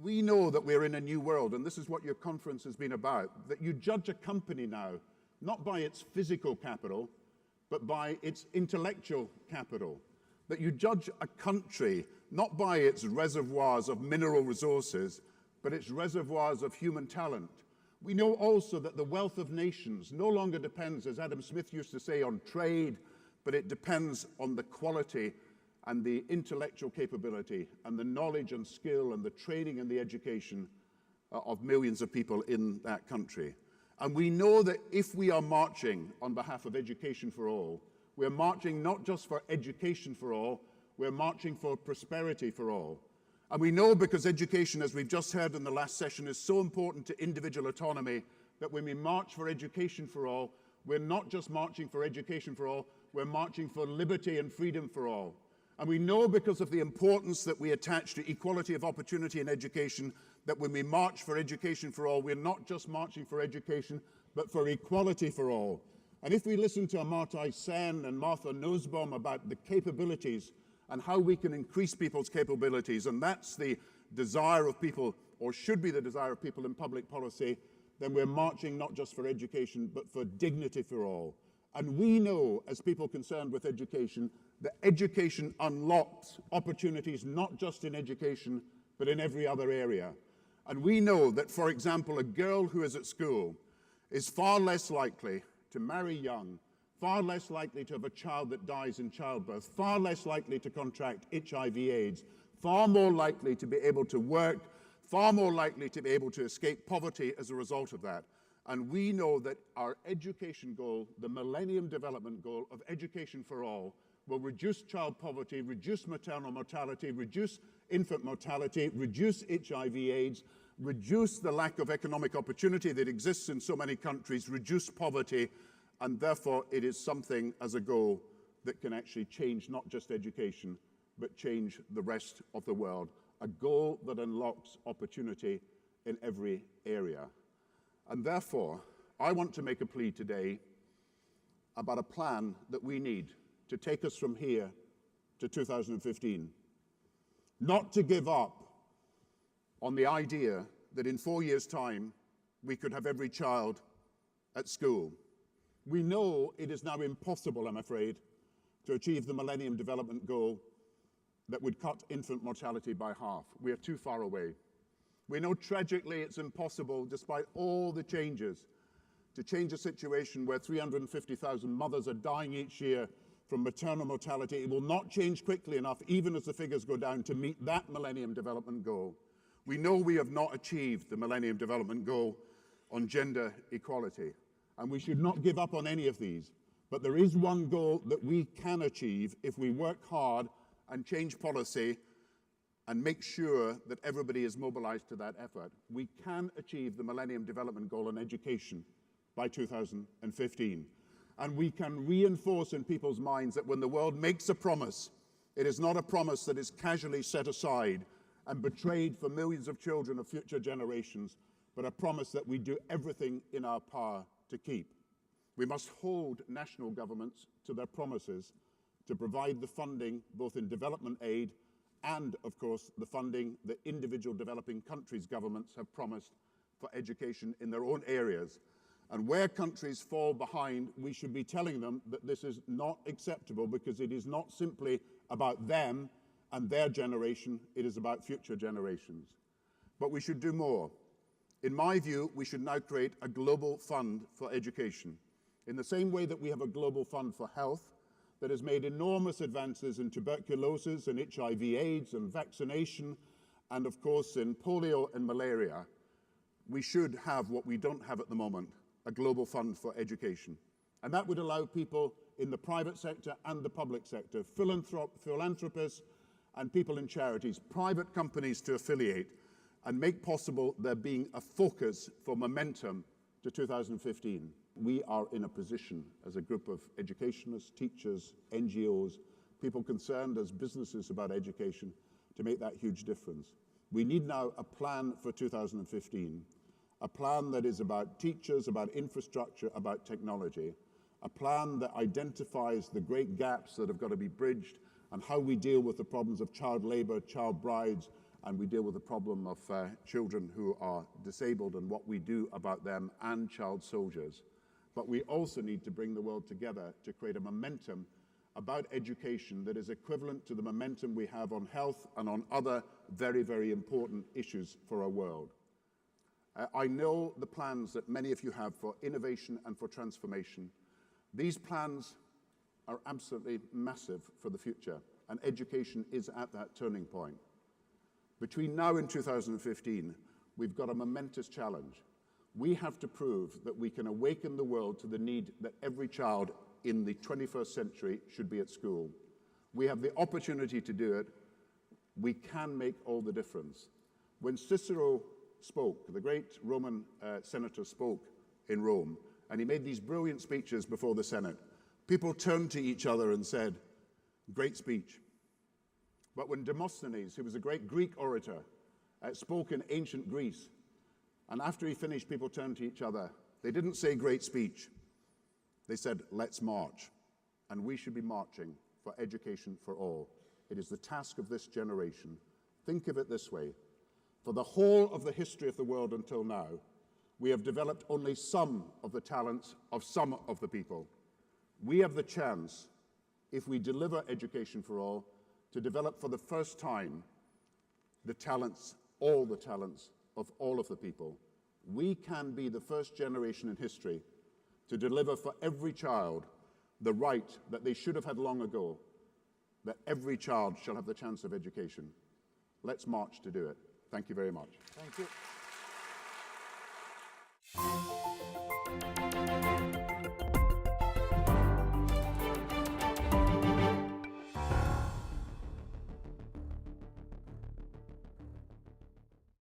We know that we're in a new world, and this is what your conference has been about, that you judge a company now, not by its physical capital, but by its intellectual capital. That you judge a country not by its reservoirs of mineral resources, but its reservoirs of human talent. We know also that the wealth of nations no longer depends, as Adam Smith used to say, on trade, but it depends on the quality and the intellectual capability and the knowledge and skill and the training and the education of millions of people in that country. And we know that if we are marching on behalf of education for all, we're marching not just for education for all, we're marching for prosperity for all. And we know, because education, as we've just heard in the last session, is so important to individual autonomy, that when we march for education for all, we're not just marching for education for all, we're marching for liberty and freedom for all. And we know, because of the importance that we attach to equality of opportunity in education, that when we march for education for all, we're not just marching for education, but for equality for all. And if we listen to Amartya Sen and Martha Nussbaum about the capabilities and how we can increase people's capabilities, and that's the desire of people, or should be the desire of people in public policy, then we're marching not just for education, but for dignity for all. And we know, as people concerned with education, that education unlocks opportunities not just in education, but in every other area. And we know that, for example, a girl who is at school is far less likely to marry young, far less likely to have a child that dies in childbirth, far less likely to contract HIV/AIDS, far more likely to be able to work, far more likely to be able to escape poverty as a result of that. And we know that our education goal, the Millennium Development Goal of education for all, will reduce child poverty, reduce maternal mortality, reduce infant mortality, reduce HIV/AIDS, reduce the lack of economic opportunity that exists in so many countries, reduce poverty, and therefore it is something as a goal that can actually change not just education, but change the rest of the world. A goal that unlocks opportunity in every area. And therefore, I want to make a plea today about a plan that we need to take us from here to 2015. Not to give up on the idea that in 4 years' time, we could have every child at school. We know it is now impossible, I'm afraid, to achieve the Millennium Development Goal that would cut infant mortality by half. We are too far away. We know tragically it's impossible, despite all the changes, to change a situation where 350,000 mothers are dying each year from maternal mortality. It will not change quickly enough, even as the figures go down, to meet that Millennium Development Goal. We know we have not achieved the Millennium Development Goal on gender equality, and we should not give up on any of these. But there is one goal that we can achieve if we work hard and change policy and make sure that everybody is mobilized to that effort. We can achieve the Millennium Development Goal on education by 2015. And we can reinforce in people's minds that when the world makes a promise, it is not a promise that is casually set aside and betrayed for millions of children of future generations, but a promise that we do everything in our power to keep. We must hold national governments to their promises to provide the funding, both in development aid and, of course, the funding that individual developing countries' governments have promised for education in their own areas. And where countries fall behind, we should be telling them that this is not acceptable, because it is not simply about them and their generation, it is about future generations. But we should do more. In my view, we should now create a global fund for education. In the same way that we have a global fund for health that has made enormous advances in tuberculosis and HIV/AIDS and vaccination, and of course in polio and malaria, we should have what we don't have at the moment, a global fund for education. And that would allow people in the private sector and the public sector, philanthropists and people in charities, private companies to affiliate and make possible there being a focus for momentum to 2015. We are in a position as a group of educationists, teachers, NGOs, people concerned as businesses about education, to make that huge difference. We need now a plan for 2015, a plan that is about teachers, about infrastructure, about technology, a plan that identifies the great gaps that have got to be bridged and how we deal with the problems of child labor, child brides, and we deal with the problem of children who are disabled and what we do about them, and child soldiers. But we also need to bring the world together to create a momentum about education that is equivalent to the momentum we have on health and on other very, very important issues for our world. I know the plans that many of you have for innovation and for transformation. These plans are absolutely massive for the future, and education is at that turning point. Between now and 2015, we've got a momentous challenge. We have to prove that we can awaken the world to the need that every child in the 21st century should be at school. We have the opportunity to do it. We can make all the difference. When Cicero spoke, the great Roman senator spoke in Rome, and he made these brilliant speeches before the Senate, people turned to each other and said, "Great speech." But when Demosthenes, who was a great Greek orator, spoke in ancient Greece, and after he finished, people turned to each other, they didn't say "great speech." They said, "Let's march." And we should be marching for education for all. It is the task of this generation. Think of it this way. For the whole of the history of the world until now, we have developed only some of the talents of some of the people. We have the chance, if we deliver education for all, to develop for the first time the talents, all the talents of all of the people. We can be the first generation in history to deliver for every child the right that they should have had long ago, that every child shall have the chance of education. Let's march to do it. Thank you very much. Thank you.